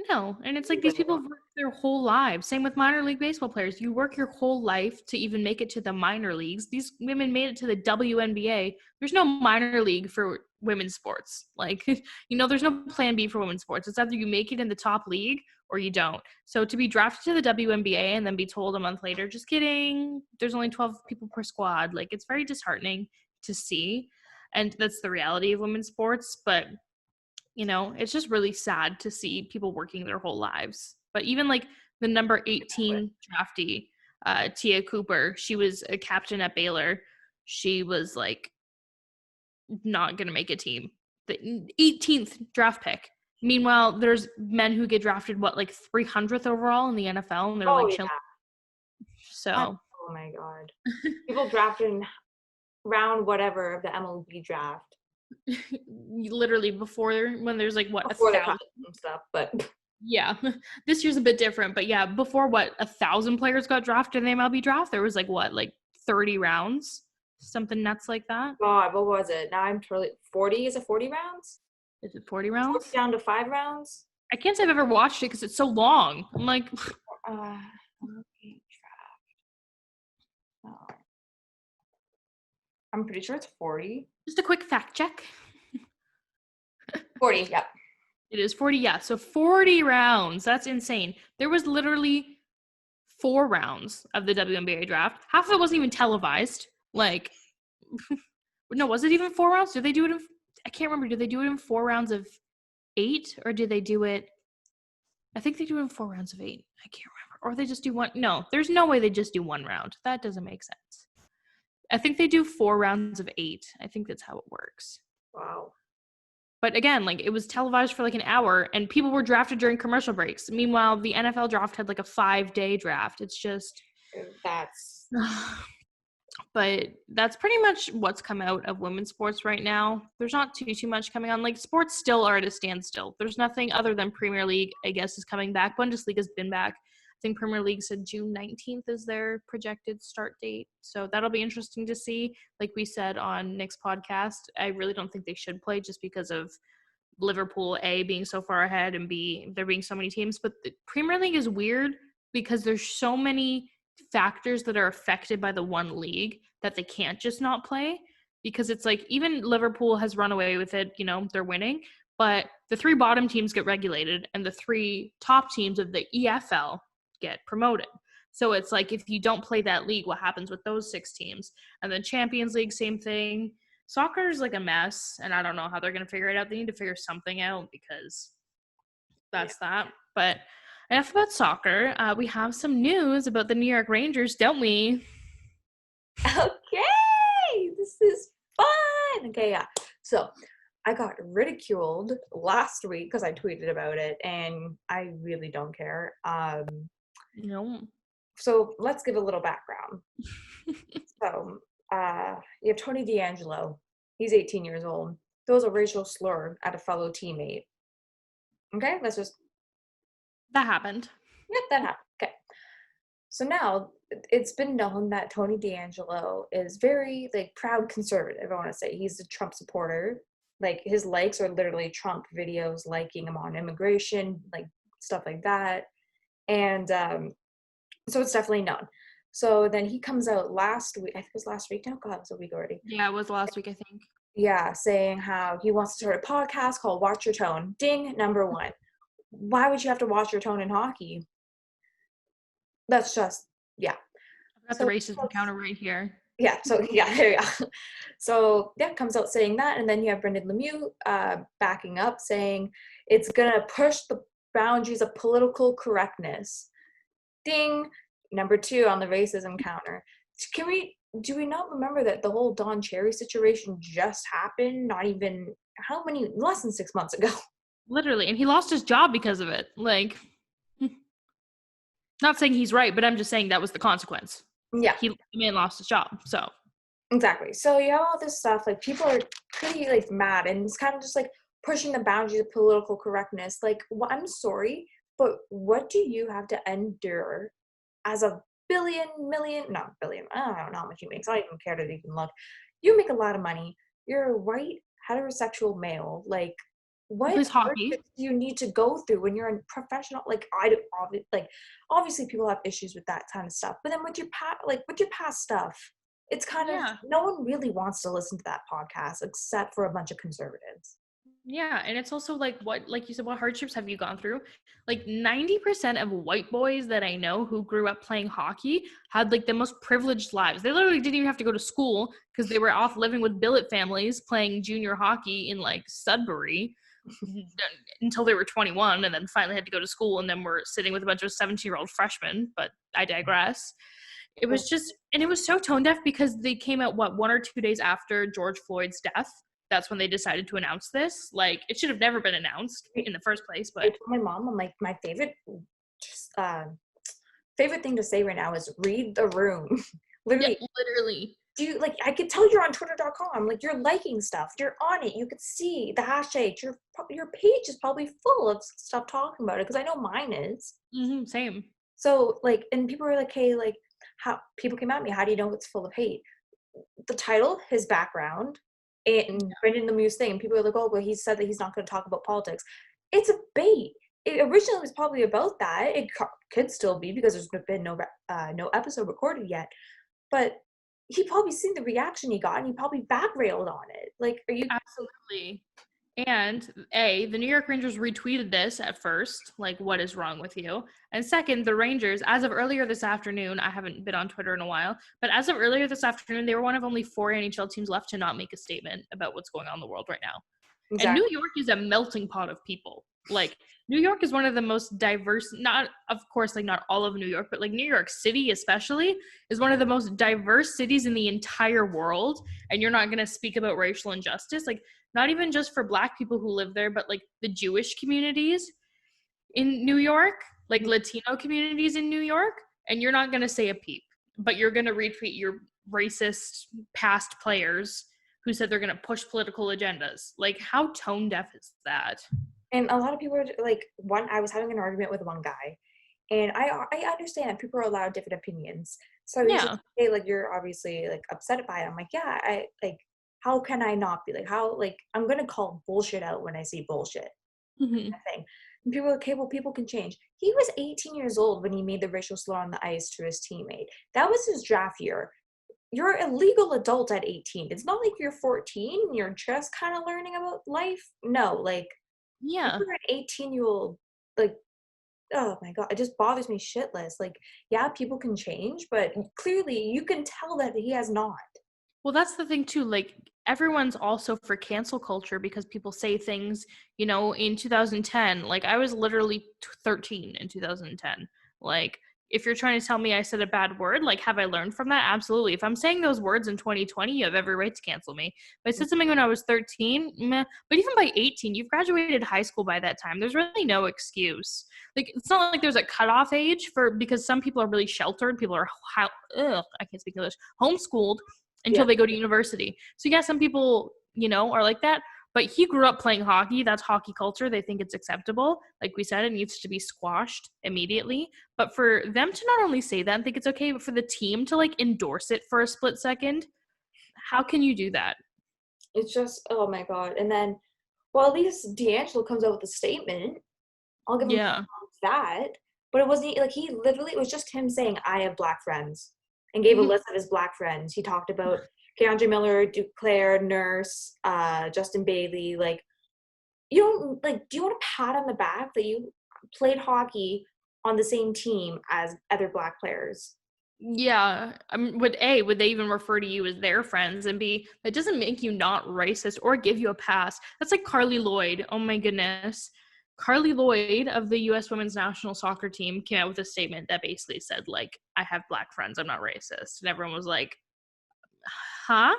No, and it's like these people work their whole lives. Same with minor league baseball players. You work your whole life to even make it to the minor leagues. These women made it to the WNBA. There's no minor league for women's sports. Like, you know, there's no plan B for women's sports. It's either you make it in the top league or you don't. So to be drafted to the WNBA and then be told a month later, just kidding, there's only 12 people per squad. Like, it's very disheartening to see. And that's the reality of women's sports. But you know, it's just really sad to see people working their whole lives. But even like the number 18 draftee, Tia Cooper, she was a captain at Baylor. She was like not going to make a team. The 18th draft pick. Meanwhile, there's men who get drafted, like 300th overall in the NFL, and they're like chilling. So. Oh my God. People drafted in round whatever of the MLB draft. Literally before when there's like what before 1,000 stuff, but yeah, this year's a bit different, but yeah, before 1,000 players got drafted in the MLB draft, there was like 30 rounds, something nuts like that. God, what was it? Now I'm totally 40. Is it 40 rounds? Is it 40 rounds? 40 down to 5 rounds. I can't say I've ever watched it because it's so long. I'm like, I'm pretty sure it's 40. Just a quick fact check. 40, yeah. It is 40, yeah. So 40 rounds. That's insane. There was literally 4 rounds of the WNBA draft. Half of it wasn't even televised. Like, no, was it even 4 rounds? Did they do it I can't remember. Did they do it in 4 rounds of 8? Or did they do it? I think they do it in 4 rounds of 8. I can't remember. Or they just do one. No, there's no way they just do 1 round. That doesn't make sense. I think they do 4 rounds of 8. I think that's how it works. Wow. But again, like it was televised for like an hour and people were drafted during commercial breaks. Meanwhile, the NFL draft had like a 5-day draft. It's just that's But that's pretty much what's come out of women's sports right now. There's not too much coming on. Like, sports still are at a standstill. There's nothing other than Premier League, I guess, is coming back. Bundesliga's been back. I think Premier League said June 19th is their projected start date. So that'll be interesting to see. Like we said on Nick's podcast, I really don't think they should play just because of Liverpool, A, being so far ahead, and B, there being so many teams. But the Premier League is weird because there's so many factors that are affected by the one league that they can't just not play, because it's like even Liverpool has run away with it, they're winning, but the 3 bottom teams get regulated and the 3 top teams of the EFL get promoted. So it's like if you don't play that league, what happens with those 6 teams? And then Champions League, same thing. Soccer is like a mess, and I don't know how they're going to figure it out. They need to figure something out because that's that. But enough about soccer. We have some news about the New York Rangers, don't we? Okay, this is fun. Okay, yeah. So I got ridiculed last week because I tweeted about it, and I really don't care. No. So let's give a little background. So you have Tony D'Angelo. He's 18 years old. Throws a racial slur at a fellow teammate. Okay, let's just. That happened. Yep, that happened. Okay. So now it's been known that Tony D'Angelo is very proud conservative. I want to say he's a Trump supporter. Like his likes are literally Trump videos, liking him on immigration, like stuff like that. And so it's definitely known. So then he comes out last week. I think it was last week. No, God, it was a week already. Yeah, it was last week, I think. Yeah, saying how he wants to start a podcast called Watch Your Tone. Ding, number 1. Why would you have to watch your tone in hockey? That's just, yeah. I've got the racism counter right here. Yeah, so yeah, there you go. So yeah, comes out saying that, and then you have Brendan Lemieux backing up, saying it's gonna push the boundaries of political correctness. Ding, number 2 on the racism counter. Do we not remember that the whole Don Cherry situation just happened? Not even less than 6 months ago. Literally, and he lost his job because of it. Like, not saying he's right, but I'm just saying that was the consequence. Yeah. The man lost his job, so. Exactly. So you have all this stuff, like people are pretty mad, and it's kind of just pushing the boundaries of political correctness. Well, I'm sorry, but what do you have to endure as a not billion, I don't know how much he makes. I don't even care to even look. You make a lot of money. You're a white heterosexual male. What do you need to go through when you're a professional? Obviously people have issues with that kind of stuff, but then with your past stuff, it's kind of, no one really wants to listen to that podcast except for a bunch of conservatives. Yeah, and it's also like you said, what hardships have you gone through? 90% of white boys that I know who grew up playing hockey had the most privileged lives. They literally didn't even have to go to school because they were off living with billet families playing junior hockey in Sudbury until they were 21, and then finally had to go to school, and then we're sitting with a bunch of 17-year-old freshmen, but I digress. It was just, and it was so tone deaf because they came out 1 or 2 days after George Floyd's death. That's when they decided to announce this. It should have never been announced in the first place. But I told my mom, I'm like, my favorite thing to say right now is read the room. Literally. Yeah, literally. I could tell you're on twitter.com, you're liking stuff, you're on it, you could see the hashtag, your page is probably full of stuff talking about it, because I know mine is. Mm-hmm, same. So and people were hey, how people came at me, how do you know it's full of hate? The title, his background, and Brendan Lemieux's thing. People are oh, well, he said that he's not going to talk about politics. It's a bait. It originally was probably about that. It could still be, because there's been no episode recorded yet. But he probably seen the reaction he got, and he probably back railed on it. Are you? Absolutely. And the New York Rangers retweeted this at first, what is wrong with you? And second, the Rangers, as of earlier this afternoon, I haven't been on Twitter in a while, but as of earlier this afternoon, they were one of only 4 NHL teams left to not make a statement about what's going on in the world right now. Exactly. And New York is a melting pot of people. New York is one of the most diverse, not all of New York, but New York City especially is one of the most diverse cities in the entire world. And you're not going to speak about racial injustice, not even just for Black people who live there, but the Jewish communities in New York, Latino communities in New York, and you're not going to say a peep, but you're going to retweet your racist past players who said they're going to push political agendas. Like, how tone deaf is that? And a lot of people are like, I was having an argument with one guy, and I understand that people are allowed different opinions. So he's like, Yeah. hey, like, you're obviously like upset by it. I'm like, yeah, I like, how can I not be? Like, how, like, I'm gonna call bullshit out when I see bullshit. Hmm. Thing. And people are like, okay, well, people can change. He was 18 years old when he made the racial slur on the ice to his teammate. That was his draft year. You're a legal adult at 18. It's not like you're 14 and you're just kind of learning about life. No, like, Yeah. you're an 18-year-old, like, oh my god, it just bothers me shitless. Like, yeah, people can change, but clearly you can tell that he has not. Well, that's the thing too. Like, everyone's also for cancel culture because people say things, in 2010. Like, I was literally 13 in 2010. Like, if you're trying to tell me I said a bad word, like, have I learned from that? Absolutely. If I'm saying those words in 2020, you have every right to cancel me. If I said something when I was 13, meh. But even by 18, you've graduated high school by that time. There's really no excuse. Like, it's not like there's a cutoff age because some people are really sheltered. People are, I can't speak English, homeschooled until Yeah. they go to university. So yeah, some people, are like that. But he grew up playing hockey. That's hockey culture. They think it's acceptable. Like we said, it needs to be squashed immediately. But for them to not only say that and think it's okay, but for the team to like endorse it for a split second, how can you do that? It's just, oh my god. And then, well, at least D'Angelo comes out with a statement. I'll give him Yeah. that. But it wasn't like, he literally, it was just him saying, I have black friends, and gave a list of his black friends. He talked about Keandre Miller, Duclair, Nurse, Justin Bailey. Like, you don't, like, do you want a pat on the back that you played hockey on the same team as other black players? Yeah. Would they even refer to you as their friends? And B, that doesn't make you not racist or give you a pass. That's like Carly Lloyd. Oh my goodness. Carly Lloyd of the US women's national soccer team came out with a statement that basically said, like, I have black friends, I'm not racist. And everyone was like, huh?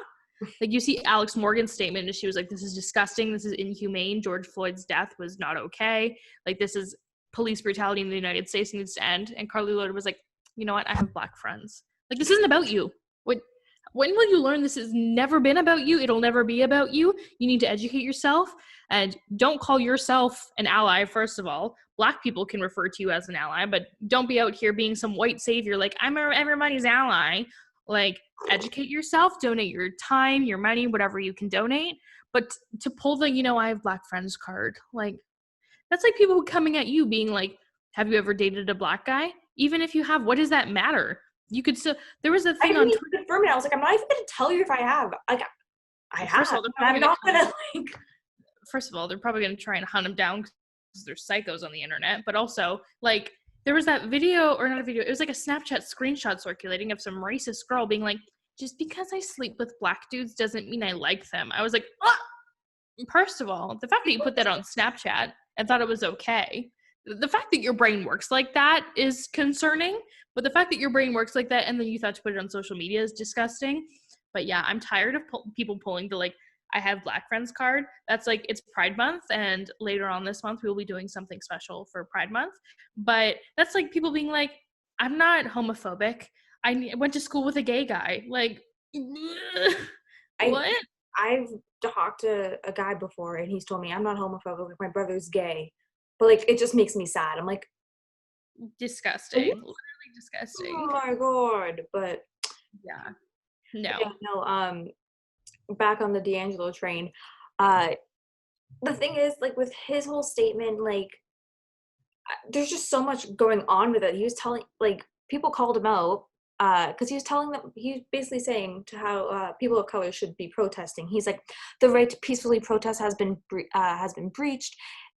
Like, you see Alex Morgan's statement and she was like, this is disgusting, this is inhumane, George Floyd's death was not okay, like, this is police brutality in the United States, needs to end. And Carly Lloyd was like, you know what, I have black friends. Like, this isn't about you. When will you learn this has never been about you? It'll never be about you. You need to educate yourself and don't call yourself an ally, first of all. Black people can refer to you as an ally, but don't be out here being some white savior like, I'm everybody's ally. Like, educate yourself, donate your time, your money, whatever you can donate. But to pull the, I have black friends card, like, that's like people coming at you being like, have you ever dated a black guy? Even if you have, what does that matter? You could still, there was a I thing didn't on even Twitter. confirm it. I was like, I'm not even going to tell you if I have. Like, I First of have. all, they're I'm probably not going going to to, like, try and hunt them down because they're psychos on the internet. But also, like, there was that video, or not a video, it was like a Snapchat screenshot circulating of some racist girl being like, just because I sleep with black dudes doesn't mean I like them. I was like, ah! First of all, the fact that you put that on Snapchat and thought it was okay, the fact that your brain works like that is concerning, but the fact that your brain works like that and then you thought to put it on social media is disgusting. But yeah, I'm tired of people pulling the, like, I have black friends card. That's like, it's Pride Month, and later on this month we will be doing something special for Pride Month. But that's like people being like, I'm not homophobic. I went to school with a gay guy. Like, I, what? I've talked to a guy before, and he's told me I'm not homophobic. Like, my brother's gay, but like, it just makes me sad. I'm like, Disgusting. oh Literally disgusting. my god. But Yeah. yeah, No. no. Back on the D'Angelo train. Uh, the thing is, like, with his whole statement, like, there's just so much going on with it. He was telling, like, people called him out because he was telling them, he was basically saying to how people of color should be protesting. He's like, the right to peacefully protest has been breached.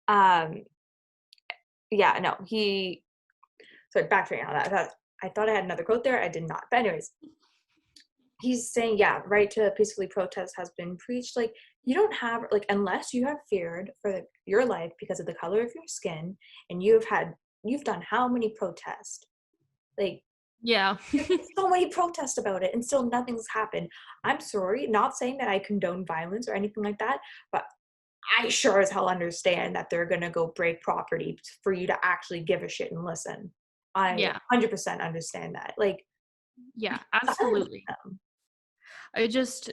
Um, yeah, no, he. Sorry, backtracking on that. I thought I had another quote there. I did not. But anyways, he's saying, yeah, right to peacefully protest has been breached. Like, you don't have, like, unless you have feared for your life because of the color of your skin, and you've done how many protests? Like, Yeah. there's so many protests about it, and still nothing's happened. I'm sorry, not saying that I condone violence or anything like that, but I sure as hell understand that they're gonna go break property for you to actually give a shit and listen. I Yeah. 100% understand that. Like, Yeah. silence Absolutely. them.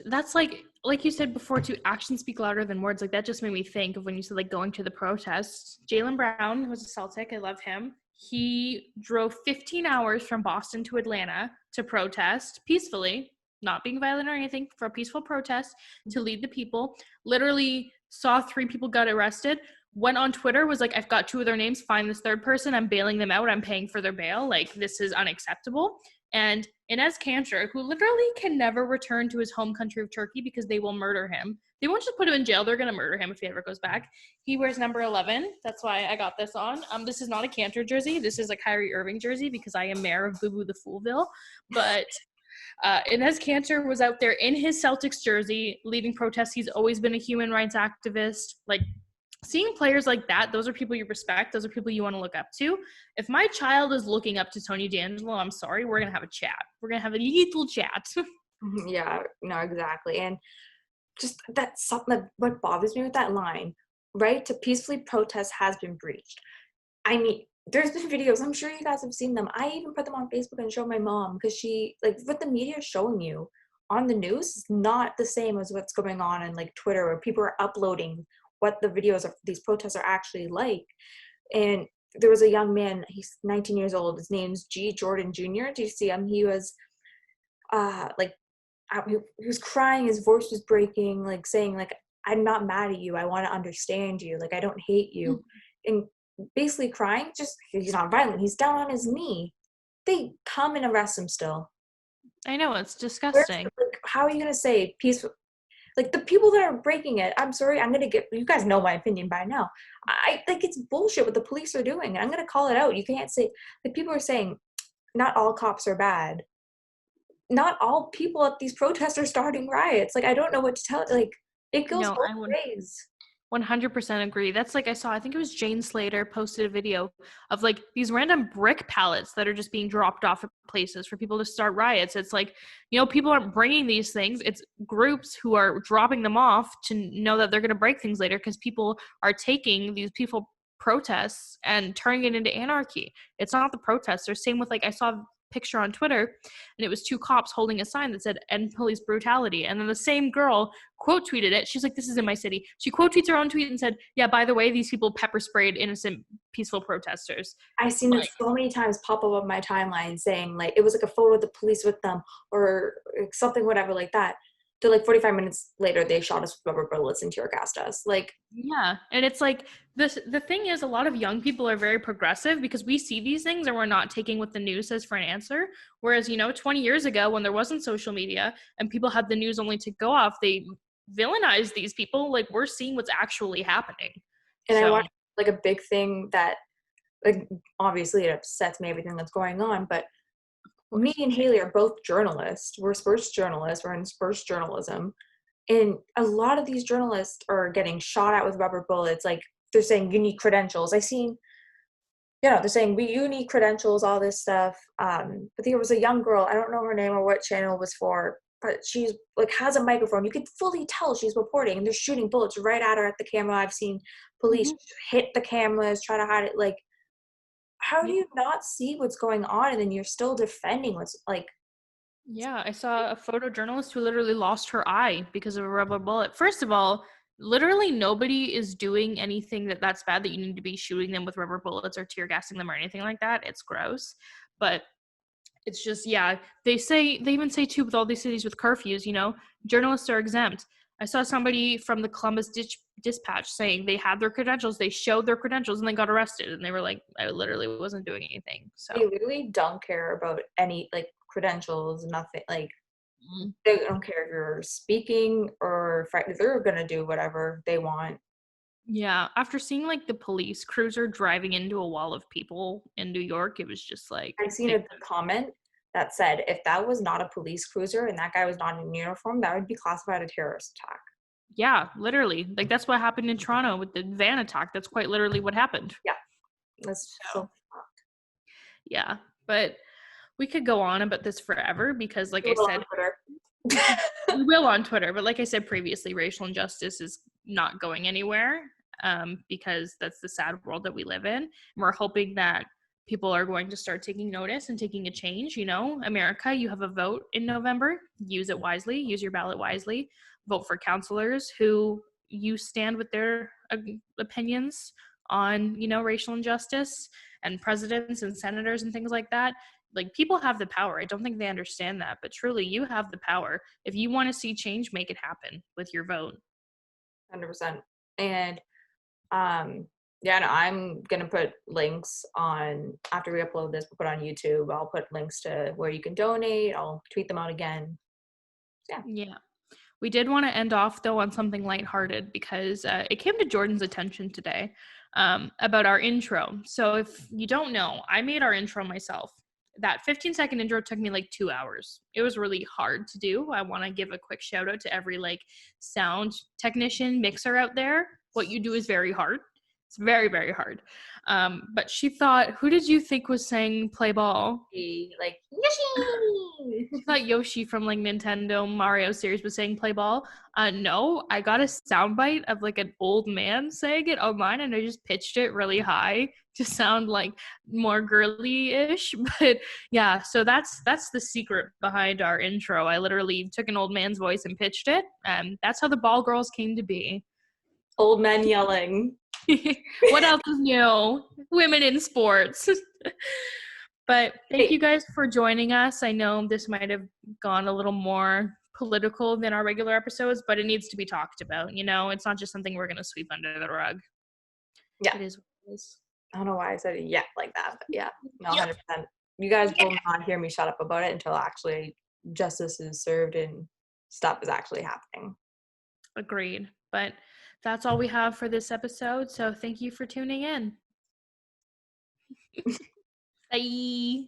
That's like you said before too, actions speak louder than words. Like that just made me think of when you said like going to the protests. Jaylen Brown was a Celtic. I love him. He drove 15 hours from Boston to Atlanta to protest peacefully, not being violent or anything, for a peaceful protest to lead the people. Literally saw 3 people got arrested. Went on Twitter, was like, I've got 2 of their names, find this third person, I'm bailing them out, I'm paying for their bail. Like, this is unacceptable. And Enes Kanter, who literally can never return to his home country of Turkey because they will murder him. They won't just put him in jail. They're going to murder him if he ever goes back. He wears number 11. That's why I got this on. This is not a Kanter jersey. This is a Kyrie Irving jersey because I am mayor of Boo Boo the Foolville. But Enes Kanter was out there in his Celtics jersey leading protests. He's always been a human rights activist. Like, seeing players like that, those are people you respect. Those are people you want to look up to. If my child is looking up to Tony D'Angelo, I'm sorry, we're going to have a chat. We're going to have a little chat. Yeah, no, exactly. And just that's something that what bothers me with that line, right? To peacefully protest has been breached. I mean, there's been videos, I'm sure you guys have seen them. I even put them on Facebook and showed my mom because she, like, what the media is showing you on the news is not the same as what's going on in like Twitter, where people are uploading what the videos of these protests are actually like. And there was a young man, he's 19 years old, his name's G. Jordan Jr. Do you see him? He was like, he was crying, his voice was breaking, like saying like, I'm not mad at you, I want to understand you, like I don't hate you. And basically crying, just he's not violent, he's down on his knee. They come and arrest him still. I know, it's disgusting. Like, how are you gonna say peaceful? Like the people that are breaking it, I'm sorry, I'm gonna get, you guys know my opinion by now. I think it's bullshit what the police are doing. I'm gonna call it out. You can't say, like, people are saying not all cops are bad. Not all people at these protests are starting riots. Like, I don't know what to tell. Like, it goes No, both I would ways. 100% agree. That's like I think it was Jane Slater posted a video of like these random brick pallets that are just being dropped off at places for people to start riots. It's like, people aren't bringing these things. It's groups who are dropping them off to know that they're going to break things later because people are taking these peaceful protests and turning it into anarchy. It's not the protesters. Same with like I saw a picture on Twitter and it was 2 cops holding a sign that said end police brutality, and then the same girl quote tweeted it. She's like, this is in my city. She quote tweets her own tweet and said, yeah, by the way, these people pepper sprayed innocent peaceful protesters. I've seen it so many times pop up on my timeline saying like it was like a photo of the police with them or something, whatever, like that. To like 45 minutes later, they shot us with rubber bullets and tear gassed us. Like, yeah, and it's like the thing is, a lot of young people are very progressive because we see these things and we're not taking what the news says for an answer. Whereas 20 years ago when there wasn't social media and people had the news only to go off, they villainized these people. Like, we're seeing what's actually happening. and I watched like a big thing that, like, obviously it upsets me, everything that's going on, but me and Haley are both journalists. We're sports journalists. We're in sports journalism. And a lot of these journalists are getting shot at with rubber bullets. Like, they're saying you need credentials. I seen, they're saying you need credentials, all this stuff. But there was a young girl, I don't know her name or what channel it was for, but she's like has a microphone. You could fully tell she's reporting, and they're shooting bullets right at her at the camera. I've seen police hit the cameras, try to hide it. Like, how do you not see what's going on and then you're still defending what's like? Yeah, I saw a photojournalist who literally lost her eye because of a rubber bullet. First of all, literally nobody is doing anything that's bad that you need to be shooting them with rubber bullets or tear gassing them or anything like that. It's gross. But it's just, yeah, they even say too with all these cities with curfews, journalists are exempt. I saw somebody from the Columbus Dispatch saying they had their credentials, they showed their credentials, and they got arrested. And they were like, I literally wasn't doing anything. So they literally don't care about any like credentials, nothing. Like, they don't care if you're speaking or they're gonna do whatever they want. yeah, after seeing like the police cruiser driving into a wall of people in New York, it was just like I seen a comment that said if that was not a police cruiser and that guy was not in uniform, that would be classified a terrorist attack. Yeah, literally. Like, that's what happened in Toronto with the van attack. That's quite literally what happened. Yeah, that's so yeah, but we could go on about this forever because, like I said, we will on Twitter. But like I said previously, racial injustice is not going anywhere because that's the sad world that we live in. And we're hoping that people are going to start taking notice and taking a change. You know, America, you have a vote in November. Use it wisely. Use your ballot wisely. Vote for counselors who you stand with their opinions on, you know, racial injustice, and presidents and senators and things like that. Like, people have the power. I don't think they understand that, but truly, you have the power. If you want to see change, make it happen with your vote. 100%. And yeah, no, I'm gonna put links on after we upload this. We'll put on YouTube. I'll put links to where you can donate. I'll tweet them out again. Yeah. Yeah. We did want to end off, though, on something lighthearted because it came to Jordan's attention today about our intro. So if you don't know, I made our intro myself. That 15-second intro took me like 2 hours. It was really hard to do. I want to give a quick shout out to every like sound technician mixer out there. What you do is very hard. It's very, very hard. But she thought, who did you think was saying play ball? Like Yoshi. She thought Yoshi from like Nintendo Mario series was saying play ball. No, I got a soundbite of like an old man saying it online, and I just pitched it really high to sound like more girly-ish. But yeah, so that's the secret behind our intro. I literally took an old man's voice and pitched it, and that's how the Ball Girls came to be. Old men yelling. What else is new? Women in sports. But thank you guys for joining us. I know this might have gone a little more political than our regular episodes, but it needs to be talked about. You know, it's not just something we're going to sweep under the rug. Yeah. It is what it is. I don't know why I said it yet like that, but yeah, no, Yep. 100%. You guys will not hear me shut up about it until actually justice is served and stuff is actually happening. Agreed. But that's all we have for this episode. So thank you for tuning in. Bye.